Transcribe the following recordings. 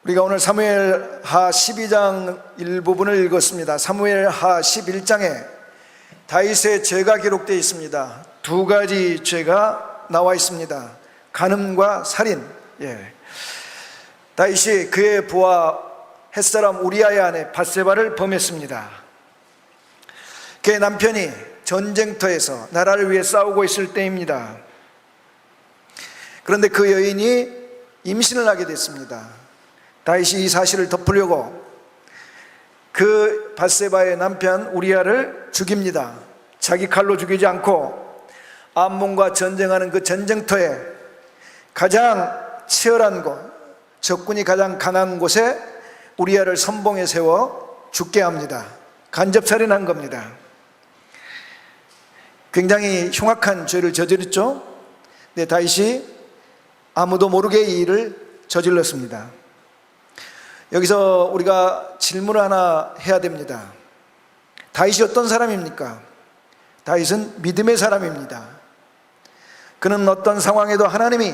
우리가 오늘 사무엘하 12장 일부분을 읽었습니다. 사무엘하 11장에 다윗의 죄가 기록되어 있습니다. 두 가지 죄가 나와 있습니다. 간음과 살인. 다윗이 그의 부하 햇사람 우리아의 아내 밧세바를 범했습니다. 그의 남편이 전쟁터에서 나라를 위해 싸우고 있을 때입니다. 그런데 그 여인이 임신을 하게 됐습니다. 다윗이 이 사실을 덮으려고 그 밧세바의 남편 우리아를 죽입니다. 자기 칼로 죽이지 않고 암몬과 전쟁하는 그 전쟁터에 가장 치열한 곳, 적군이 가장 강한 곳에 우리아를 선봉에 세워 죽게 합니다. 간접살인한 겁니다. 굉장히 흉악한 죄를 저질렀죠. 근데 다윗이 아무도 모르게 이 일을 저질렀습니다. 여기서 우리가 질문을 하나 해야 됩니다. 다윗이 어떤 사람입니까? 다윗은 믿음의 사람입니다. 그는 어떤 상황에도 하나님이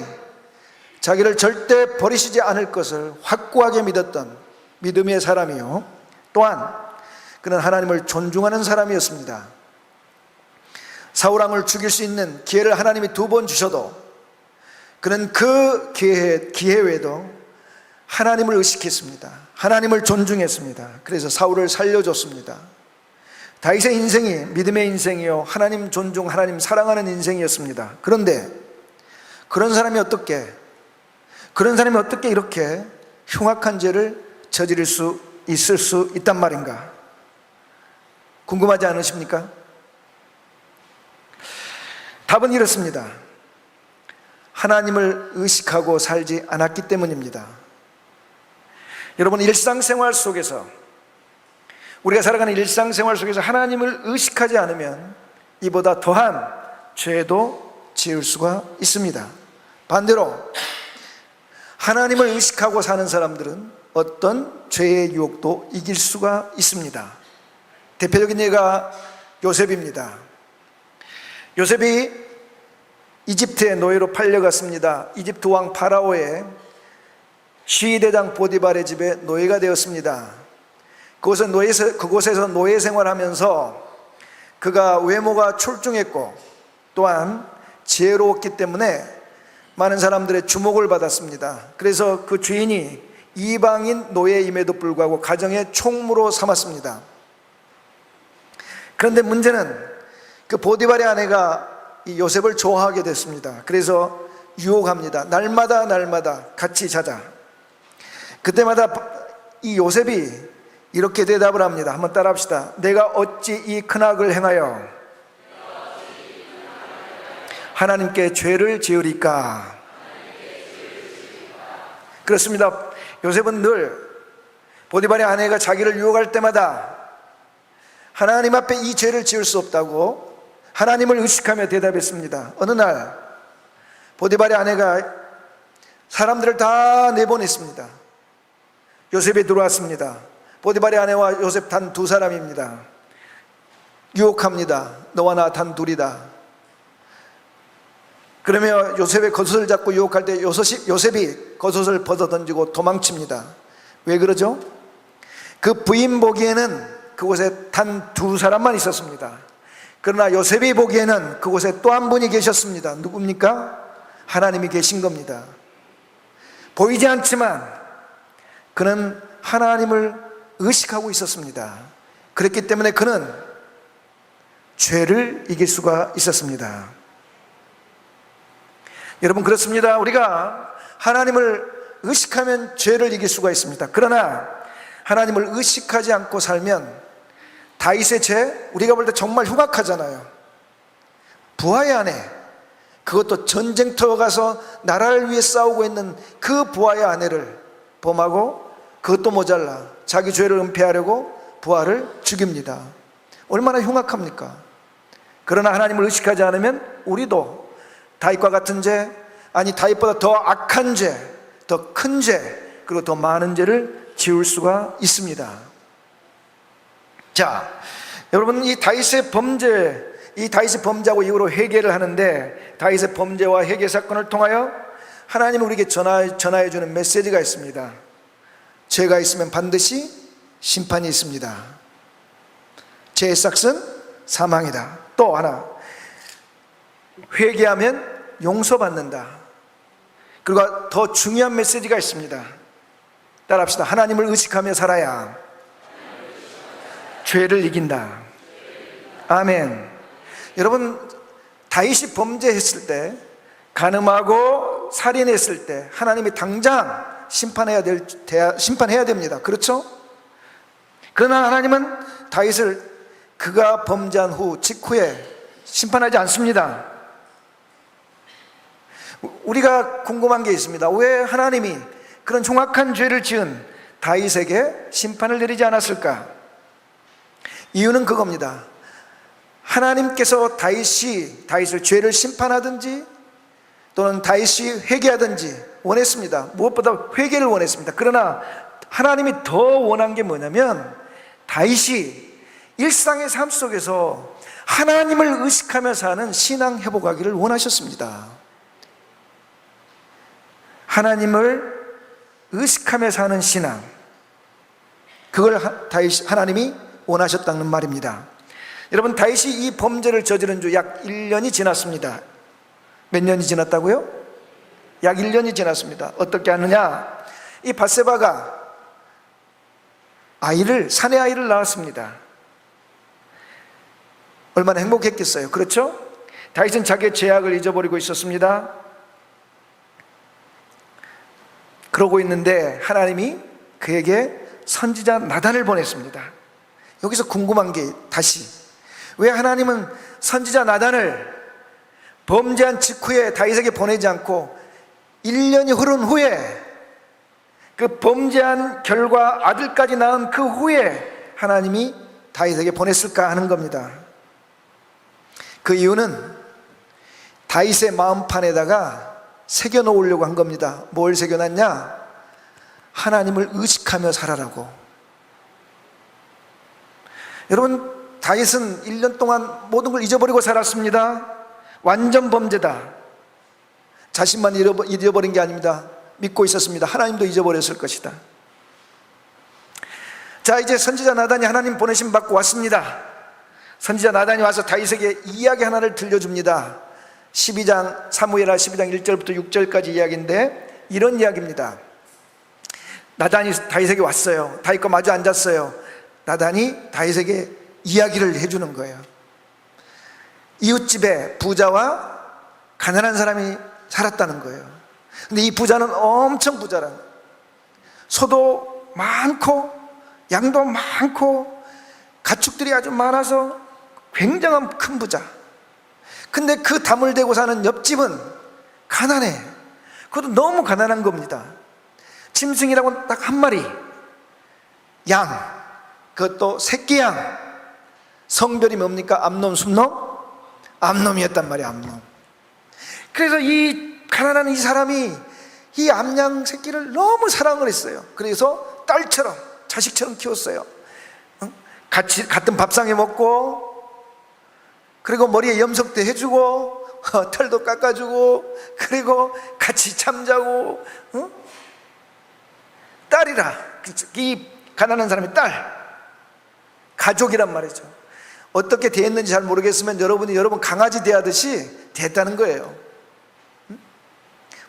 자기를 절대 버리시지 않을 것을 확고하게 믿었던 믿음의 사람이요, 또한 그는 하나님을 존중하는 사람이었습니다. 사울왕을 죽일 수 있는 기회를 하나님이 2번 주셔도 그는 그 기회 외에도 하나님을 의식했습니다. 하나님을 존중했습니다. 그래서 사울을 살려줬습니다. 다윗의 인생이 믿음의 인생이요, 하나님 존중, 하나님 사랑하는 인생이었습니다. 그런데 그런 사람이 어떻게 이렇게 흉악한 죄를 저지를 수 있을 수 있단 말인가? 궁금하지 않으십니까? 답은 이렇습니다. 하나님을 의식하고 살지 않았기 때문입니다. 여러분, 일상생활 속에서, 우리가 살아가는 일상생활 속에서 하나님을 의식하지 않으면 이보다 더한 죄도 지을 수가 있습니다. 반대로 하나님을 의식하고 사는 사람들은 어떤 죄의 유혹도 이길 수가 있습니다. 대표적인 예가 요셉입니다. 요셉이 이집트의 노예로 팔려갔습니다. 이집트 왕 파라오의 시위대장 보디발의 집에 노예가 되었습니다. 그곳에서 노예 생활하면서 그가 외모가 출중했고 또한 지혜로웠기 때문에 많은 사람들의 주목을 받았습니다. 그래서 그 주인이 이방인 노예임에도 불구하고 가정의 총무로 삼았습니다. 그런데 문제는 그 보디발의 아내가 이 요셉을 좋아하게 됐습니다. 그래서 유혹합니다. 날마다 같이 자자. 그때마다 이 요셉이 이렇게 대답을 합니다. 한번 따라합시다. 내가 어찌 이 큰 악을 행하여 하나님께 죄를 지으리까? 그렇습니다. 요셉은 늘 보디발의 아내가 자기를 유혹할 때마다 하나님 앞에 이 죄를 지을 수 없다고 하나님을 의식하며 대답했습니다. 어느 날 보디발의 아내가 사람들을 다 내보냈습니다. 요셉이 들어왔습니다. 보디발의 아내와 요셉 단 2사람입니다. 유혹합니다. 너와 나 단 둘이다. 그러며 요셉의 겉옷을 잡고 유혹할 때 요셉이 겉옷을 벗어던지고 도망칩니다. 왜 그러죠? 그 부인 보기에는 그곳에 단 2사람만 있었습니다. 그러나 요셉이 보기에는 그곳에 또 한 분이 계셨습니다. 누굽니까? 하나님이 계신 겁니다. 보이지 않지만 그는 하나님을 의식하고 있었습니다. 그렇기 때문에 그는 죄를 이길 수가 있었습니다. 여러분, 그렇습니다. 우리가 하나님을 의식하면 죄를 이길 수가 있습니다. 그러나 하나님을 의식하지 않고 살면 다윗의 죄, 우리가 볼 때 정말 흉악하잖아요. 부하의 아내, 그것도 전쟁터에 가서 나라를 위해 싸우고 있는 그 부하의 아내를 범하고 그것도 모자라 자기 죄를 은폐하려고 부하를 죽입니다. 얼마나 흉악합니까? 그러나 하나님을 의식하지 않으면 우리도 다윗과 같은 죄, 아니 다윗보다 더 악한 죄, 더 큰 죄, 그리고 더 많은 죄를 지을 수가 있습니다. 자, 여러분, 이 다윗의 범죄하고 이후로 회개를 하는데, 다윗의 범죄와 회개 사건을 통하여 하나님은 우리에게 전하여 주는 메시지가 있습니다. 죄가 있으면 반드시 심판이 있습니다. 죄의 삭은 사망이다. 또 하나, 회개하면 용서받는다. 그리고 더 중요한 메시지가 있습니다. 따라합시다. 하나님을 의식하며 살아야 죄를 이긴다. 아멘. 여러분, 다윗이 범죄했을 때, 간음하고 살인했을 때 하나님이 당장 심판해야 됩니다. 그렇죠? 그러나 하나님은 다윗을 그가 범죄한 후 직후에 심판하지 않습니다. 우리가 궁금한 게 있습니다. 왜 하나님이 그런 흉악한 죄를 지은 다윗에게 심판을 내리지 않았을까? 이유는 그겁니다. 하나님께서 다윗을 죄를 심판하든지 또는 다윗이 회개하든지 원했습니다. 무엇보다 회개를 원했습니다. 그러나 하나님이 더 원한 게 뭐냐면 다윗이 일상의 삶 속에서 하나님을 의식하며 사는 신앙 회복하기를 원하셨습니다. 하나님을 의식하며 사는 신앙, 그걸 하나님이 원하셨다는 말입니다. 여러분, 다윗이 이 범죄를 저지른 지 약 1년이 지났습니다. 몇 년이 지났다고요? 약 1년이 지났습니다. 어떻게 하느냐? 이 밧세바가 사내 아이를 낳았습니다. 얼마나 행복했겠어요. 그렇죠? 다윗은 자기의 죄악을 잊어버리고 있었습니다. 그러고 있는데 하나님이 그에게 선지자 나단을 보냈습니다. 여기서 궁금한 게 다시, 왜 하나님은 선지자 나단을 범죄한 직후에 다윗에게 보내지 않고 1년이 흐른 후에, 그 범죄한 결과 아들까지 낳은 그 후에 하나님이 다윗에게 보냈을까 하는 겁니다. 그 이유는 다윗의 마음판에다가 새겨놓으려고 한 겁니다. 뭘 새겨놨냐? 하나님을 의식하며 살아라고. 여러분, 다윗은 1년 동안 모든 걸 잊어버리고 살았습니다. 완전 범죄다. 자신만 잊어버린 게 아닙니다. 믿고 있었습니다. 하나님도 잊어버렸을 것이다. 자, 이제 선지자 나단이 하나님 보내심 받고 왔습니다. 선지자 나단이 와서 다윗에게 이야기 하나를 들려줍니다. 12장, 사무엘하 12장 1절부터 6절까지 이야기인데 이런 이야기입니다. 나단이 다윗에게 왔어요. 다윗과 마주 앉았어요. 나단이 다윗에게 이야기를 해주는 거예요. 이웃집에 부자와 가난한 사람이 살았다는 거예요. 근데 이 부자는 엄청 부자란, 소도 많고 양도 많고 가축들이 아주 많아서 굉장한 큰 부자. 근데 그 담을 대고 사는 옆집은 가난해. 그것도 너무 가난한 겁니다. 짐승이라고 딱 한 마리, 양, 그것도 새끼 양. 성별이 뭡니까? 암놈, 순놈? 암놈이었단 말이야, 암놈. 그래서 이 가난한 이 사람이 이 암양 새끼를 너무 사랑을 했어요. 그래서 딸처럼, 자식처럼 키웠어요. 같은 밥상에 먹고, 그리고 머리에 염석도 해주고, 털도 깎아주고, 그리고 같이 잠자고, 딸이라. 이 가난한 사람의 딸, 가족이란 말이죠. 어떻게 대했는지 잘 모르겠으면 여러분 강아지 대하듯이 대했다는 거예요.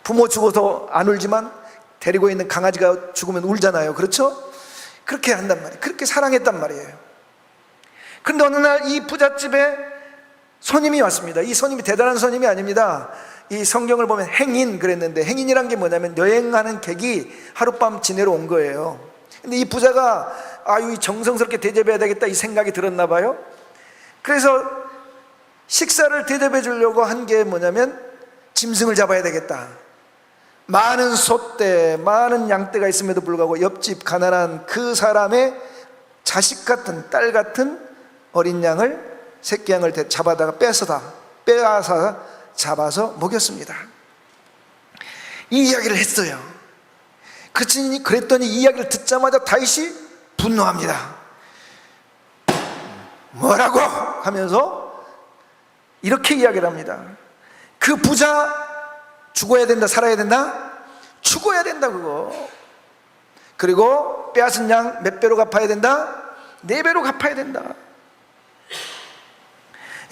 부모 죽어서 안 울지만 데리고 있는 강아지가 죽으면 울잖아요. 그렇죠? 그렇게 한단 말이에요. 그렇게 사랑했단 말이에요. 그런데 어느 날 이 부잣집에 손님이 왔습니다. 이 손님이 대단한 손님이 아닙니다. 이 성경을 보면 행인 그랬는데, 행인이란 게 뭐냐면 여행하는 객이 하룻밤 지내러 온 거예요. 근데 이 부자가 정성스럽게 대접해야 되겠다 이 생각이 들었나 봐요. 그래서 식사를 대접해 주려고 한 게 뭐냐면 짐승을 잡아야 되겠다. 많은 소떼, 많은 양떼가 있음에도 불구하고 옆집 가난한 그 사람의 자식 같은, 딸 같은 어린 양을, 새끼 양을 잡아다가 빼앗아 잡아서 먹였습니다. 이 이야기를 했어요. 그랬더니 이 이야기를 듣자마자 다윗이 분노합니다. 뭐라고? 하면서 이렇게 이야기를 합니다. 그 부자 죽어야 된다, 살아야 된다? 죽어야 된다, 그거. 그리고 빼앗은 양 몇 배로 갚아야 된다? 4배로 갚아야 된다.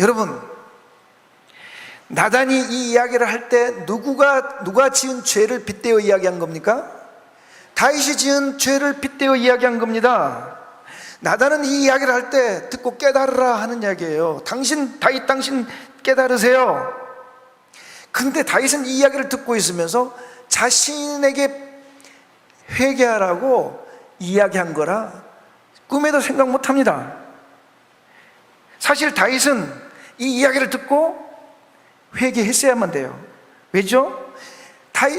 여러분, 나단이 이 이야기를 할 때 누가 지은 죄를 빗대어 이야기한 겁니까? 다윗이 지은 죄를 빗대어 이야기한 겁니다. 나단은 이 이야기를 할 때 듣고 깨달으라 하는 이야기예요. 다윗 당신 깨달으세요. 근데 다윗은 이 이야기를 듣고 있으면서 자신에게 회개하라고 이야기한 거라 꿈에도 생각 못합니다. 사실 다윗은 이 이야기를 듣고 회개했어야만 돼요. 왜죠?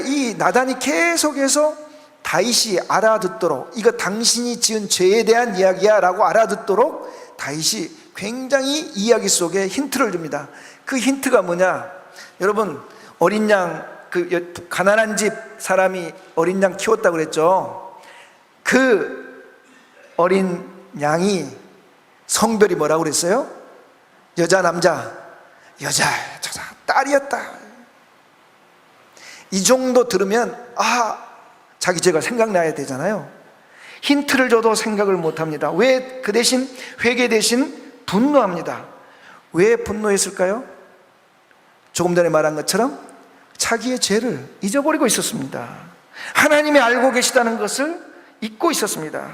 이 나단이 계속해서 다윗이 알아듣도록, 이거 당신이 지은 죄에 대한 이야기야 라고 알아듣도록 다윗이 굉장히 이야기 속에 힌트를 줍니다. 그 힌트가 뭐냐? 여러분, 어린 양, 가난한 집 사람이 어린 양 키웠다고 그랬죠. 그 어린 양이 성별이 뭐라고 그랬어요? 여자, 남자? 여자, 딸이었다. 이 정도 들으면 자기 죄가 생각나야 되잖아요. 힌트를 줘도 생각을 못합니다. 왜? 그 대신 회개 대신 분노합니다. 왜 분노했을까요? 조금 전에 말한 것처럼 자기의 죄를 잊어버리고 있었습니다. 하나님이 알고 계시다는 것을 잊고 있었습니다.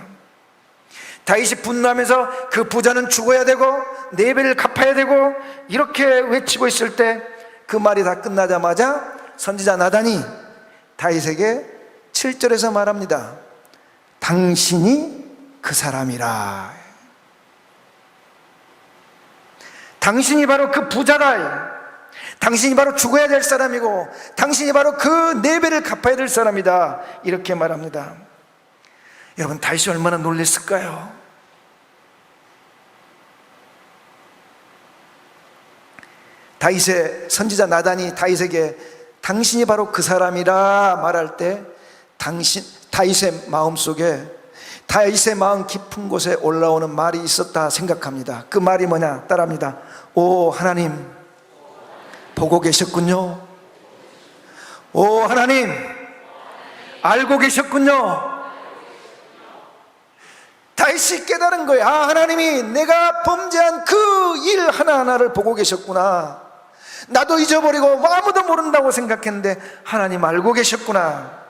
다윗이 분노하면서 그 부자는 죽어야 되고 4배를 갚아야 되고 이렇게 외치고 있을 때 그 말이 다 끝나자마자 선지자 나단이 다윗에게 7절에서 말합니다. 당신이 그 사람이라. 당신이 바로 그 부자다. 당신이 바로 죽어야 될 사람이고 당신이 바로 그 4배를 갚아야 될 사람이다. 이렇게 말합니다. 여러분, 다윗이 얼마나 놀랐을까요? 다윗의 선지자 나단이 다윗에게 당신이 바로 그 사람이라 말할 때 다윗의 마음속에, 다윗의 마음 깊은 곳에 올라오는 말이 있었다 생각합니다. 그 말이 뭐냐? 따라합니다. 오 하나님, 보고 계셨군요. 오 하나님, 알고 계셨군요. 다윗이 깨달은 거예요. 하나님이 내가 범죄한 그 일 하나하나를 보고 계셨구나. 나도 잊어버리고 아무도 모른다고 생각했는데 하나님 알고 계셨구나.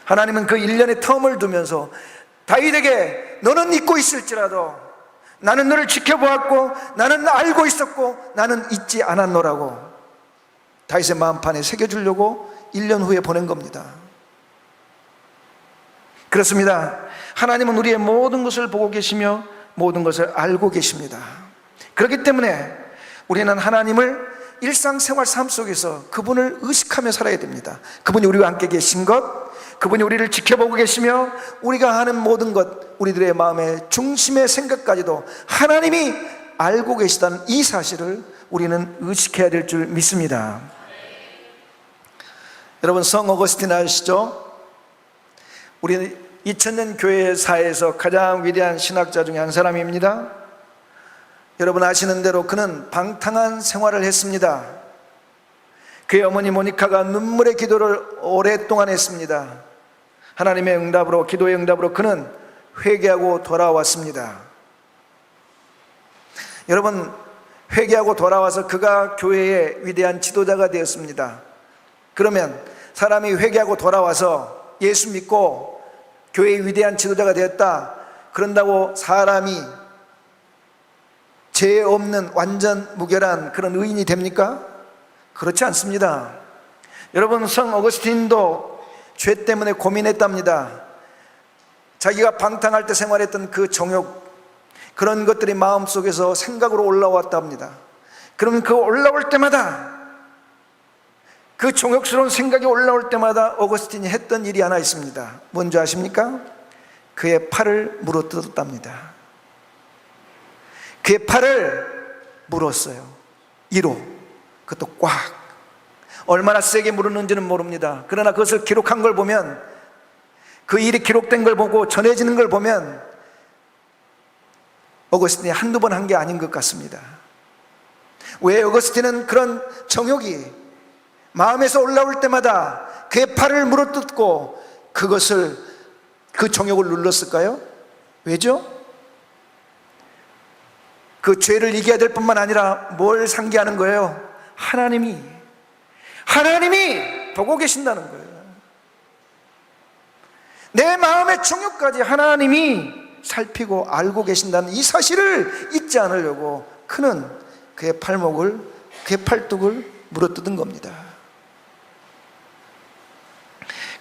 하나님은 그 1년의 텀을 두면서 다윗에게 너는 잊고 있을지라도 나는 너를 지켜보았고 나는 알고 있었고 나는 잊지 않았노라고 다윗의 마음판에 새겨주려고 1년 후에 보낸 겁니다. 그렇습니다. 하나님은 우리의 모든 것을 보고 계시며 모든 것을 알고 계십니다. 그렇기 때문에 우리는 하나님을 일상생활 삶 속에서 그분을 의식하며 살아야 됩니다. 그분이 우리와 함께 계신 것, 그분이 우리를 지켜보고 계시며 우리가 하는 모든 것, 우리들의 마음의 중심의 생각까지도 하나님이 알고 계시다는 이 사실을 우리는 의식해야 될 줄 믿습니다. 여러분, 성 어거스틴 아시죠? 우리 2000년 교회사에서 가장 위대한 신학자 중에 한 사람입니다. 여러분 아시는 대로 그는 방탕한 생활을 했습니다. 그의 어머니 모니카가 눈물의 기도를 오랫동안 했습니다. 하나님의 응답으로, 기도의 응답으로 그는 회개하고 돌아왔습니다. 여러분, 회개하고 돌아와서 그가 교회의 위대한 지도자가 되었습니다. 그러면 사람이 회개하고 돌아와서 예수 믿고 교회의 위대한 지도자가 되었다, 그런다고 사람이 죄 없는 완전 무결한 그런 의인이 됩니까? 그렇지 않습니다. 여러분, 성 어거스틴도 죄 때문에 고민했답니다. 자기가 방탕할 때 생활했던 그 정욕, 그런 것들이 마음속에서 생각으로 올라왔답니다. 그러면 그 올라올 때마다, 그 종욕스러운 생각이 올라올 때마다 어거스틴이 했던 일이 하나 있습니다. 뭔지 아십니까? 그의 팔을 물어뜯었답니다. 그의 팔을 물었어요. 이로, 그것도 꽉. 얼마나 세게 물었는지는 모릅니다. 그러나 그것을 기록한 걸 보면, 그 일이 기록된 걸 보고 전해지는 걸 보면 어거스틴이 한두 번 한 게 아닌 것 같습니다. 왜? 어거스틴은 그런 정욕이 마음에서 올라올 때마다 그의 팔을 물어뜯고 그 정욕을 눌렀을까요? 왜죠? 그 죄를 이겨야 될 뿐만 아니라 뭘 상기하는 거예요? 하나님이 보고 계신다는 거예요. 내 마음의 정욕까지 하나님이 살피고 알고 계신다는 이 사실을 잊지 않으려고 그는 그의 팔뚝을 물어뜯은 겁니다.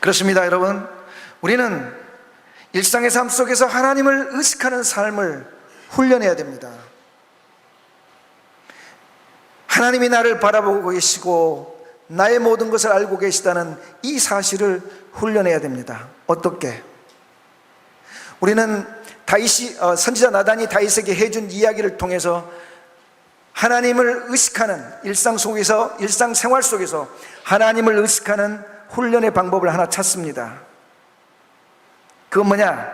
그렇습니다, 여러분. 우리는 일상의 삶 속에서 하나님을 의식하는 삶을 훈련해야 됩니다. 하나님이 나를 바라보고 계시고 나의 모든 것을 알고 계시다는 이 사실을 훈련해야 됩니다. 어떻게? 우리는 선지자 나단이 다윗에게 해준 이야기를 통해서 하나님을 의식하는 일상생활 속에서 하나님을 의식하는 훈련의 방법을 하나 찾습니다. 그건 뭐냐?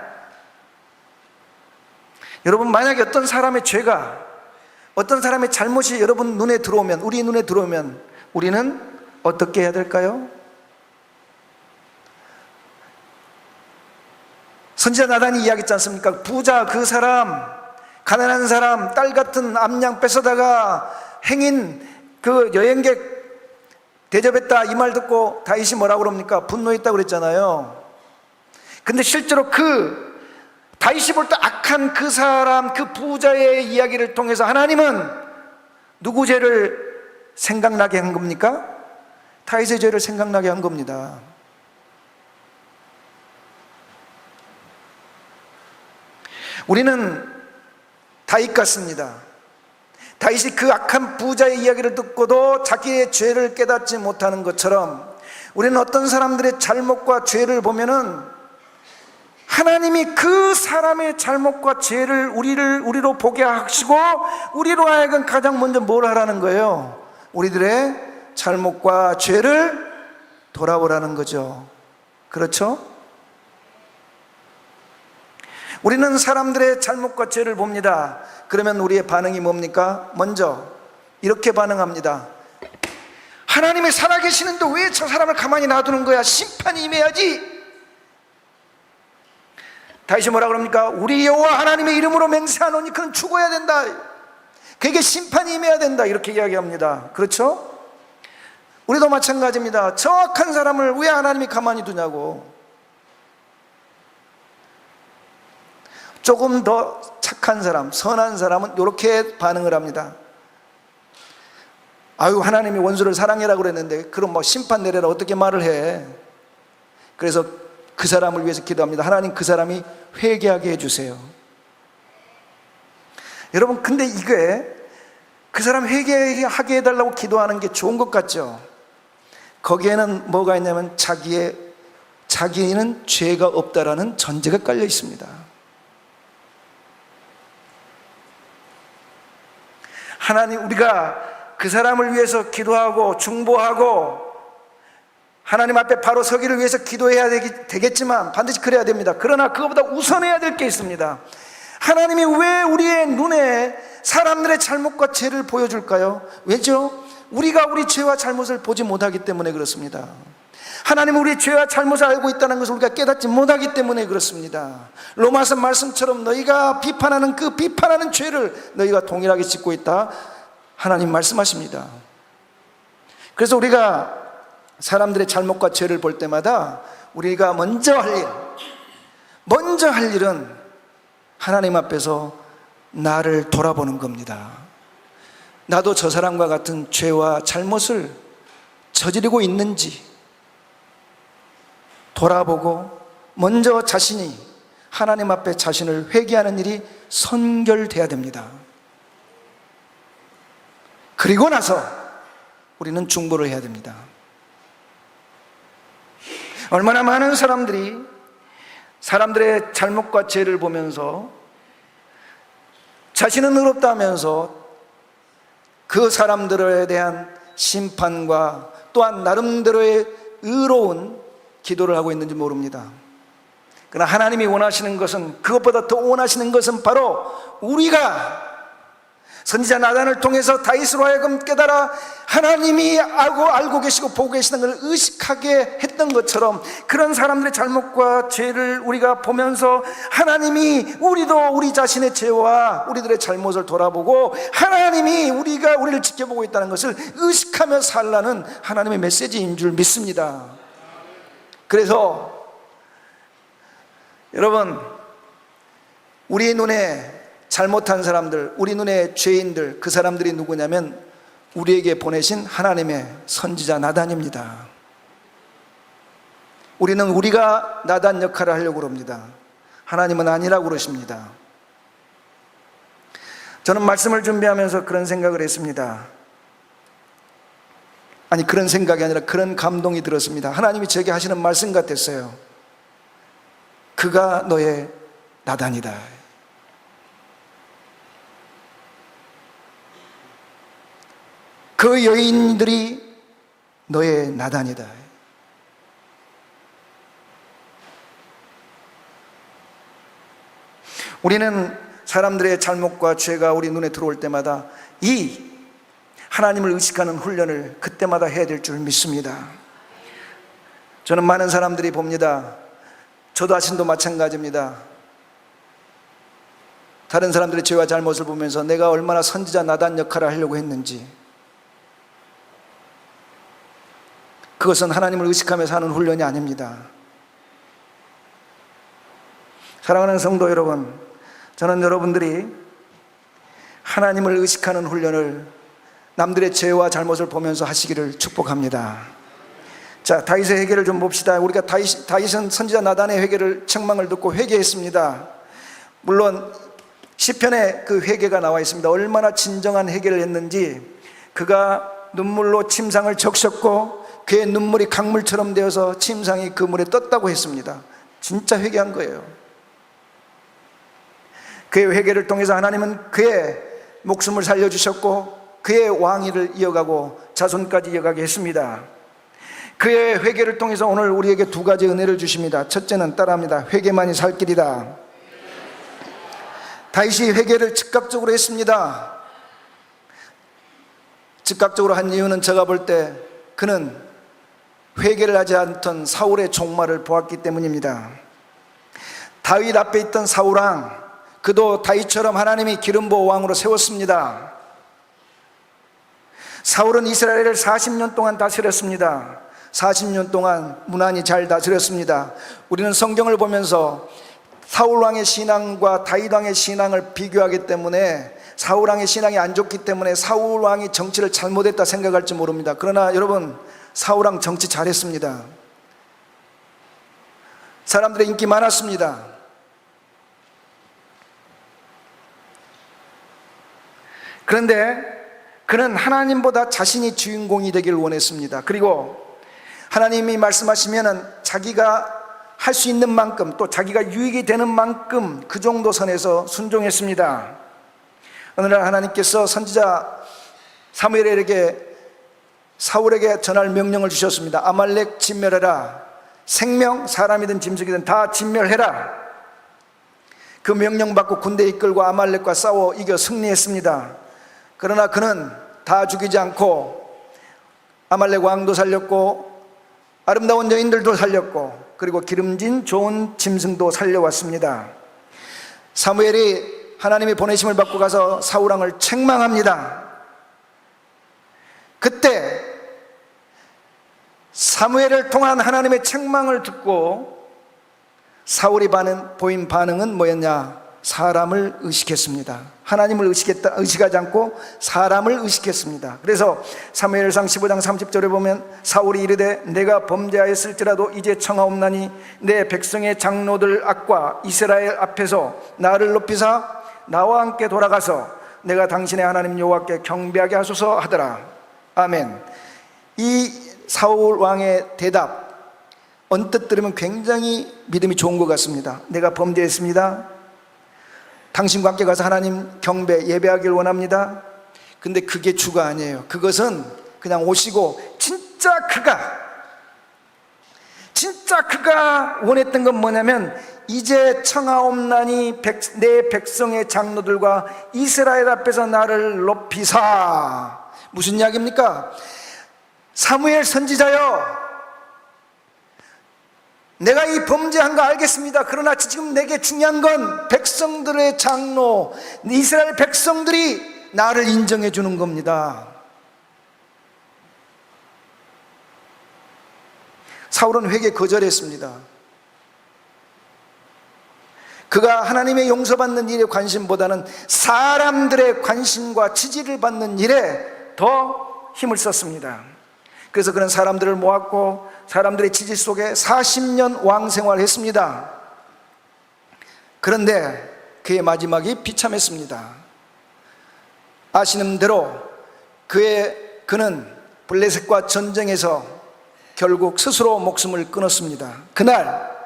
여러분, 만약에 어떤 사람의 죄가, 어떤 사람의 잘못이 우리 눈에 들어오면 우리는 어떻게 해야 될까요? 선지자 나단이 이야기했지 않습니까? 부자 그 사람, 가난한 사람, 딸 같은 암양 뺏어다가 행인 그 여행객 대접했다, 이 말 듣고 다윗이 뭐라고 그럽니까? 분노했다고 그랬잖아요. 근데 실제로 다윗이 볼 때 악한 그 사람, 그 부자의 이야기를 통해서 하나님은 누구 죄를 생각나게 한 겁니까? 다윗의 죄를 생각나게 한 겁니다. 우리는 다윗 같습니다. 다윗이 그 악한 부자의 이야기를 듣고도 자기의 죄를 깨닫지 못하는 것처럼 우리는 어떤 사람들의 잘못과 죄를 보면은 하나님이 그 사람의 잘못과 죄를 우리로 보게 하시고 우리로 하여금 가장 먼저 뭘 하라는 거예요? 우리들의 잘못과 죄를 돌아보라는 거죠. 그렇죠? 우리는 사람들의 잘못과 죄를 봅니다. 그러면 우리의 반응이 뭡니까? 먼저 이렇게 반응합니다. 하나님이 살아계시는데 왜 저 사람을 가만히 놔두는 거야? 심판이 임해야지. 다윗이 뭐라 그럽니까? 우리 여호와 하나님의 이름으로 맹세하노니 그는 죽어야 된다. 그에게 심판이 임해야 된다. 이렇게 이야기합니다. 그렇죠? 우리도 마찬가지입니다. 저 악한 사람을 왜 하나님이 가만히 두냐고. 조금 더 착한 사람, 선한 사람은 이렇게 반응을 합니다. 아유, 하나님이 원수를 사랑해라고 그랬는데 그럼 뭐 심판 내려라 어떻게 말을 해. 그래서 그 사람을 위해서 기도합니다. 하나님, 그 사람이 회개하게 해주세요. 여러분, 근데 이게 그 사람 회개하게 해달라고 기도하는 게 좋은 것 같죠? 거기에는 뭐가 있냐면 자기는 죄가 없다라는 전제가 깔려 있습니다. 하나님, 우리가 그 사람을 위해서 기도하고 중보하고 하나님 앞에 바로 서기를 위해서 기도해야 되겠지만 반드시 그래야 됩니다. 그러나 그것보다 우선해야 될 게 있습니다. 하나님이 왜 우리의 눈에 사람들의 잘못과 죄를 보여줄까요? 왜죠? 우리가 우리 죄와 잘못을 보지 못하기 때문에 그렇습니다. 하나님은 우리 죄와 잘못을 알고 있다는 것을 우리가 깨닫지 못하기 때문에 그렇습니다. 로마서 말씀처럼 너희가 비판하는 그 비판하는 죄를 너희가 동일하게 짓고 있다, 하나님 말씀하십니다. 그래서 우리가 사람들의 잘못과 죄를 볼 때마다 우리가 먼저 할 일은 하나님 앞에서 나를 돌아보는 겁니다. 나도 저 사람과 같은 죄와 잘못을 저지르고 있는지 돌아보고 먼저 자신이 하나님 앞에 자신을 회개하는 일이 선결돼야 됩니다. 그리고 나서 우리는 중보를 해야 됩니다. 얼마나 많은 사람들이 사람들의 잘못과 죄를 보면서 자신은 의롭다 하면서 그 사람들에 대한 심판과 또한 나름대로의 의로운 기도를 하고 있는지 모릅니다. 그러나 하나님이 원하시는 것은, 그것보다 더 원하시는 것은 바로 우리가 선지자 나단을 통해서 다윗으로 하여금 깨달아 하나님이 알고 계시고 보고 계시는 걸 의식하게 했던 것처럼, 그런 사람들의 잘못과 죄를 우리가 보면서 하나님이 우리도 우리 자신의 죄와 우리들의 잘못을 돌아보고 하나님이 우리를 지켜보고 있다는 것을 의식하며 살라는 하나님의 메시지인 줄 믿습니다. 그래서 여러분, 우리 눈에 잘못한 사람들, 우리 눈에 죄인들, 그 사람들이 누구냐면 우리에게 보내신 하나님의 선지자 나단입니다. 우리는 우리가 나단 역할을 하려고 그럽니다. 하나님은 아니라고 그러십니다. 저는 말씀을 준비하면서 그런 생각을 했습니다. 아니, 그런 생각이 아니라 그런 감동이 들었습니다. 하나님이 제게 하시는 말씀 같았어요. 그가 너의 나단이다. 그 여인들이 너의 나단이다. 우리는 사람들의 잘못과 죄가 우리 눈에 들어올 때마다 이 하나님을 의식하는 훈련을 그때마다 해야 될 줄 믿습니다. 저는 많은 사람들이 봅니다. 저도 자신도 마찬가지입니다. 다른 사람들의 죄와 잘못을 보면서 내가 얼마나 선지자 나단 역할을 하려고 했는지, 그것은 하나님을 의식하며 사는 훈련이 아닙니다. 사랑하는 성도 여러분, 저는 여러분들이 하나님을 의식하는 훈련을 남들의 죄와 잘못을 보면서 하시기를 축복합니다. 자, 다윗의 회개를 좀 봅시다. 우리가 다윗은 선지자 나단의 회개를, 책망을 듣고 회개했습니다. 물론 시편에 그 회개가 나와 있습니다. 얼마나 진정한 회개를 했는지, 그가 눈물로 침상을 적셨고 그의 눈물이 강물처럼 되어서 침상이 그 물에 떴다고 했습니다. 진짜 회개한 거예요. 그의 회개를 통해서 하나님은 그의 목숨을 살려주셨고 그의 왕위를 이어가고 자손까지 이어가게 했습니다. 그의 회개를 통해서 오늘 우리에게 두 가지 은혜를 주십니다. 첫째는 따라합니다. 회개만이 살 길이다. 다윗이 회개를 즉각적으로 했습니다. 즉각적으로 한 이유는 제가 볼 때 그는 회개를 하지 않던 사울의 종말을 보았기 때문입니다. 다윗 앞에 있던 사울왕, 그도 다윗처럼 하나님이 기름 부어 왕으로 세웠습니다. 사울은 이스라엘을 40년 동안 다스렸습니다. 40년 동안 무난히 잘 다스렸습니다. 우리는 성경을 보면서 사울왕의 신앙과 다윗왕의 신앙을 비교하기 때문에 사울왕의 신앙이 안 좋기 때문에 사울왕이 정치를 잘못했다 생각할지 모릅니다. 그러나 여러분, 사울왕 정치 잘했습니다. 사람들의 인기 많았습니다. 그런데 그는 하나님보다 자신이 주인공이 되기를 원했습니다. 그리고 하나님이 말씀하시면은 자기가 할 수 있는 만큼, 또 자기가 유익이 되는 만큼 그 정도 선에서 순종했습니다. 어느 날 하나님께서 선지자 사무엘에게, 사울에게 전할 명령을 주셨습니다. 아말렉 진멸해라. 생명, 사람이든 짐승이든 다 진멸해라. 그 명령 받고 군대 이끌고 아말렉과 싸워 이겨 승리했습니다. 그러나 그는 다 죽이지 않고 아말렉 왕도 살렸고 아름다운 여인들도 살렸고 그리고 기름진 좋은 짐승도 살려왔습니다. 사무엘이 하나님의 보내심을 받고 가서 사울왕을 책망합니다. 그때 사무엘을 통한 하나님의 책망을 듣고 사울이 보인 반응은 뭐였냐? 사람을 의식했습니다. 하나님을 의식하지 않고 사람을 의식했습니다. 그래서 사무엘상 15장 30절에 보면 사울이 이르되 내가 범죄하였을지라도 이제 청하옵나니 내 백성의 장로들 앞과 이스라엘 앞에서 나를 높이사 나와 함께 돌아가서 내가 당신의 하나님 여호와께 경배하게 하소서 하더라. 아멘. 이 사울 왕의 대답, 언뜻 들으면 굉장히 믿음이 좋은 것 같습니다. 내가 범죄했습니다. 당신과 함께 가서 하나님 경배, 예배하길 원합니다. 근데 그게 주가 아니에요. 그것은 그냥 오시고 진짜 그가 진짜 그가 원했던 건 뭐냐면, 이제 청하옵나니 내 백성의 장로들과 이스라엘 앞에서 나를 높이사. 무슨 이야기입니까? 사무엘 선지자여, 내가 이 범죄한 거 알겠습니다. 그러나 지금 내게 중요한 건 백성들의 장로, 이스라엘 백성들이 나를 인정해 주는 겁니다. 사울은 회개 거절했습니다. 그가 하나님의 용서받는 일에 관심보다는 사람들의 관심과 지지를 받는 일에 더 힘을 썼습니다. 그래서 그는 사람들을 모았고 사람들의 지지 속에 40년 왕 생활을 했습니다. 그런데 그의 마지막이 비참했습니다. 아시는 대로 그는 블레셋과 전쟁에서 결국 스스로 목숨을 끊었습니다. 그날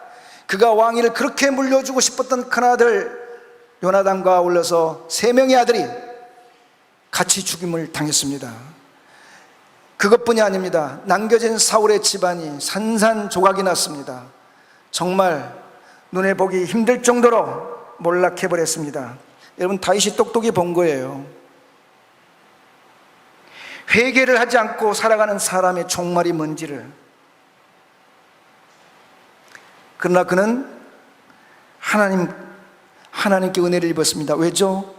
그가 왕위를 그렇게 물려주고 싶었던 큰아들 요나단과 어울려서 3명의 아들이 같이 죽임을 당했습니다. 그것뿐이 아닙니다. 남겨진 사울의 집안이 산산조각이 났습니다. 정말 눈에 보기 힘들 정도로 몰락해버렸습니다. 여러분, 다윗이 똑똑히 본 거예요. 회개를 하지 않고 살아가는 사람의 종말이 뭔지를. 그러나 그는 하나님께 은혜를 입었습니다. 왜죠?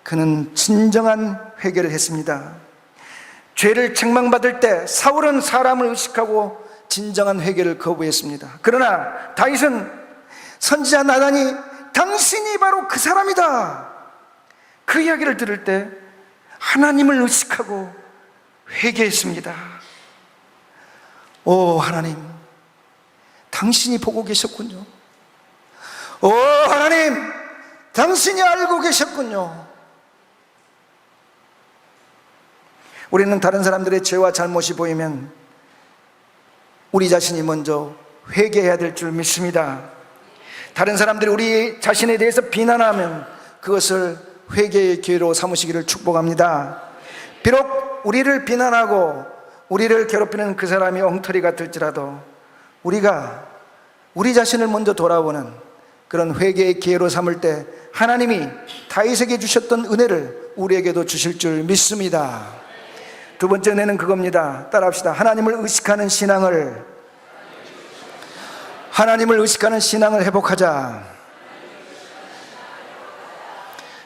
그는 진정한 회개를 했습니다. 죄를 책망받을 때 사울은 사람을 의식하고 진정한 회개를 거부했습니다. 그러나 다윗은 선지자 나단이 당신이 바로 그 사람이다, 그 이야기를 들을 때 하나님을 의식하고 회개했습니다. 오 하나님, 당신이 보고 계셨군요. 오 하나님, 당신이 알고 계셨군요. 우리는 다른 사람들의 죄와 잘못이 보이면 우리 자신이 먼저 회개해야 될 줄 믿습니다. 다른 사람들이 우리 자신에 대해서 비난하면 그것을 회개의 기회로 삼으시기를 축복합니다. 비록 우리를 비난하고 우리를 괴롭히는 그 사람이 엉터리 같을지라도 우리가 우리 자신을 먼저 돌아보는 그런 회개의 기회로 삼을 때 하나님이 다윗에게 주셨던 은혜를 우리에게도 주실 줄 믿습니다. 두 번째 은혜는 그겁니다. 따라합시다. 하나님을 의식하는 신앙을 회복하자.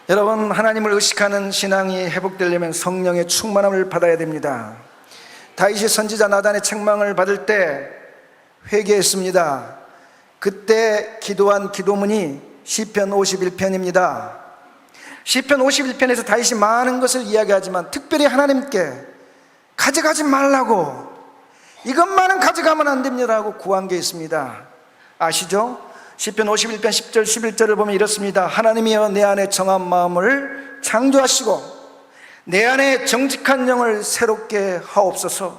여러분, 하나님을 의식하는 신앙이 회복되려면 성령의 충만함을 받아야 됩니다. 다윗이 선지자 나단의 책망을 받을 때 회개했습니다. 그때 기도한 기도문이 시편 51편입니다. 시편 51편에서 다윗이 많은 것을 이야기하지만 특별히 하나님께 가져가지 말라고, 이것만은 가져가면 안 됩니다라고 구한 게 있습니다. 아시죠? 시편 51편 10절 11절을 보면 이렇습니다. 하나님이여, 내 안에 정한 마음을 창조하시고 내 안에 정직한 영을 새롭게 하옵소서.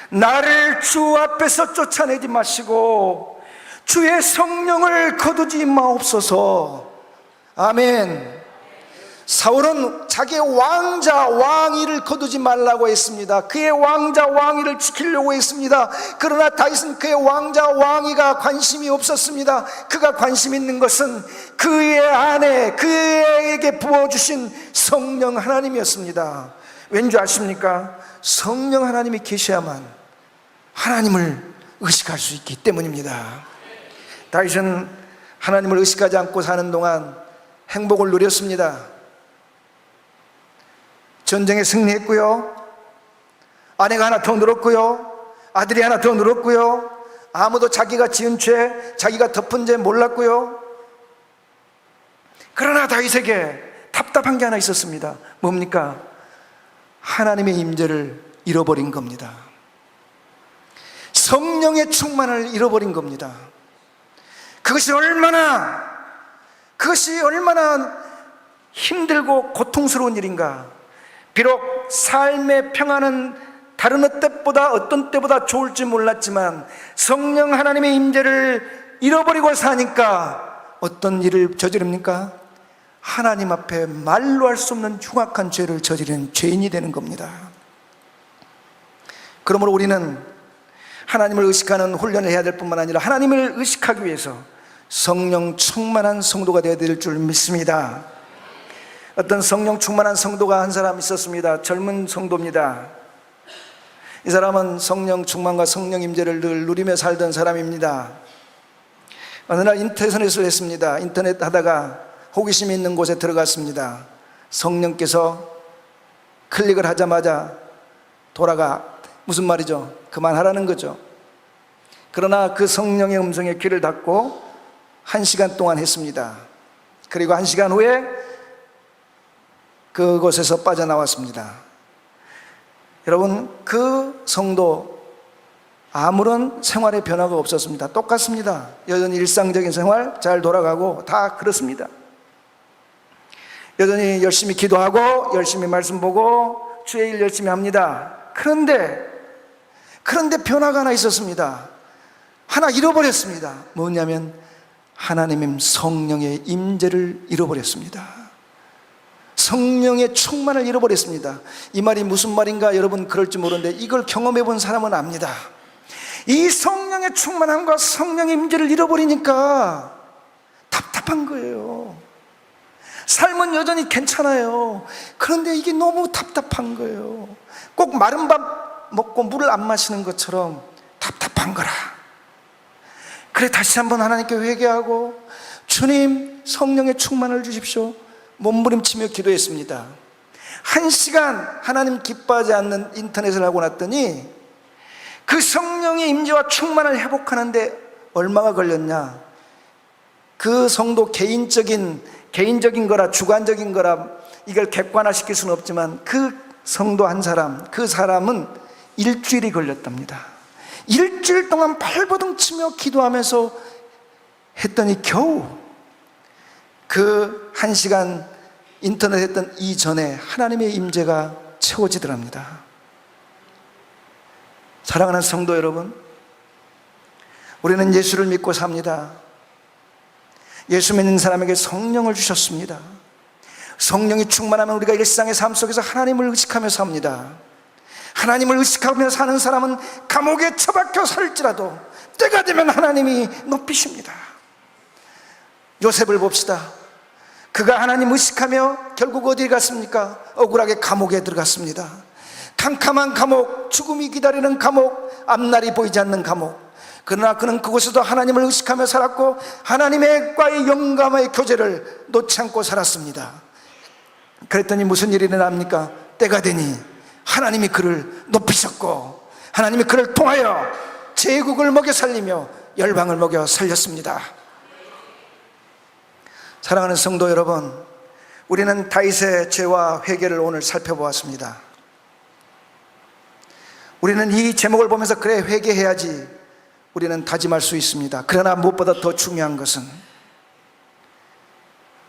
나를 주 앞에서 쫓아내지 마시고 주의 성령을 거두지 마옵소서. 아멘. 사울은 자기의 왕위를 거두지 말라고 했습니다. 그의 왕위를 지키려고 했습니다. 그러나 다윗은 그의 왕위가 관심이 없었습니다. 그가 관심 있는 것은 그의 안에 그에게 부어주신 성령 하나님이었습니다. 왠지 아십니까? 성령 하나님이 계셔야만 하나님을 의식할 수 있기 때문입니다. 다윗은 하나님을 의식하지 않고 사는 동안 행복을 누렸습니다. 전쟁에 승리했고요, 아내가 하나 더 늘었고요, 아들이 하나 더 늘었고요, 아무도 자기가 지은 죄, 자기가 덮은 죄 몰랐고요. 그러나 다윗에게 답답한 게 하나 있었습니다. 뭡니까? 하나님의 임재를 잃어버린 겁니다. 성령의 충만을 잃어버린 겁니다. 그것이 얼마나 힘들고 고통스러운 일인가. 비록 삶의 평안은 다른 어떤 때보다 좋을지 몰랐지만 성령 하나님의 임재를 잃어버리고 사니까 어떤 일을 저지릅니까? 하나님 앞에 말로 할 수 없는 흉악한 죄를 저지르는 죄인이 되는 겁니다. 그러므로 우리는 하나님을 의식하는 훈련을 해야 될 뿐만 아니라 하나님을 의식하기 위해서 성령 충만한 성도가 되어야 될 줄 믿습니다. 어떤 성령 충만한 성도가 한 사람 있었습니다. 젊은 성도입니다. 이 사람은 성령 충만과 성령 임재를 늘 누리며 살던 사람입니다. 어느 날 인터넷을 했습니다. 인터넷 하다가 호기심이 있는 곳에 들어갔습니다. 성령께서 클릭을 하자마자 무슨 말이죠? 그만하라는 거죠. 그러나 그 성령의 음성에 귀를 닫고 1시간 동안 했습니다. 그리고 1시간 후에 그곳에서 빠져나왔습니다. 여러분, 그 성도 아무런 생활의 변화가 없었습니다. 똑같습니다. 여전히 일상적인 생활 잘 돌아가고 다 그렇습니다. 여전히 열심히 기도하고 열심히 말씀 보고 주의 일 열심히 합니다. 그런데 변화가 하나 있었습니다. 하나 잃어버렸습니다. 뭐냐면 하나님의 성령의 임재를 잃어버렸습니다. 성령의 충만을 잃어버렸습니다. 이 말이 무슨 말인가 여러분 그럴지 모르는데 이걸 경험해 본 사람은 압니다. 이 성령의 충만함과 성령의 임재를 잃어버리니까 답답한 거예요. 삶은 여전히 괜찮아요. 그런데 이게 너무 답답한 거예요. 꼭 마른 밥 먹고 물을 안 마시는 것처럼 답답한 거라. 그래 다시 한번 하나님께 회개하고 주님 성령의 충만을 주십시오. 몸부림치며 기도했습니다. 1시간 하나님 기뻐하지 않는 인터넷을 하고 났더니 그 성령의 임재와 충만을 회복하는데 얼마가 걸렸냐. 그 성도 개인적인 거라 주관적인 거라 이걸 객관화시킬 수는 없지만 그 성도 한 사람, 그 사람은 일주일이 걸렸답니다. 일주일 동안 발버둥 치며 기도하면서 했더니 겨우 그 1시간 인터넷 했던 이전에 하나님의 임재가 채워지더랍니다. 사랑하는 성도 여러분, 우리는 예수를 믿고 삽니다. 예수 믿는 사람에게 성령을 주셨습니다. 성령이 충만하면 우리가 일상의 삶 속에서 하나님을 의식하며 삽니다. 하나님을 의식하며 사는 사람은 감옥에 처박혀 살지라도 때가 되면 하나님이 높이십니다. 요셉을 봅시다. 그가 하나님 의식하며 결국 어디에 갔습니까? 억울하게 감옥에 들어갔습니다. 캄캄한 감옥, 죽음이 기다리는 감옥, 앞날이 보이지 않는 감옥. 그러나 그는 그곳에도 하나님을 의식하며 살았고 하나님과의 영감의 교제를 놓지 않고 살았습니다. 그랬더니 무슨 일이 일어납니까? 때가 되니 하나님이 그를 높이셨고 하나님이 그를 통하여 제국을 먹여 살리며 열방을 먹여 살렸습니다. 사랑하는 성도 여러분, 우리는 다윗의 죄와 회개를 오늘 살펴보았습니다. 우리는 이 제목을 보면서 그래 회개해야지 우리는 다짐할 수 있습니다. 그러나 무엇보다 더 중요한 것은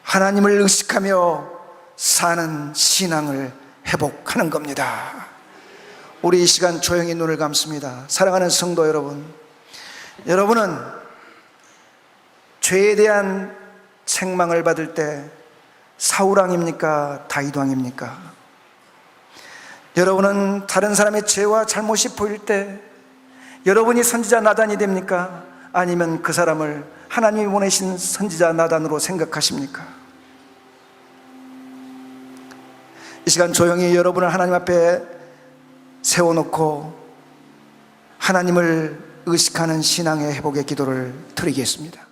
하나님을 의식하며 사는 신앙을 회복하는 겁니다. 우리 이 시간 조용히 눈을 감습니다. 사랑하는 성도 여러분, 여러분은 죄에 대한 책망을 받을 때 사울왕입니까? 다윗왕입니까? 여러분은 다른 사람의 죄와 잘못이 보일 때 여러분이 선지자 나단이 됩니까? 아니면 그 사람을 하나님이 보내신 선지자 나단으로 생각하십니까? 이 시간 조용히 여러분을 하나님 앞에 세워놓고 하나님을 의식하는 신앙의 회복의 기도를 드리겠습니다.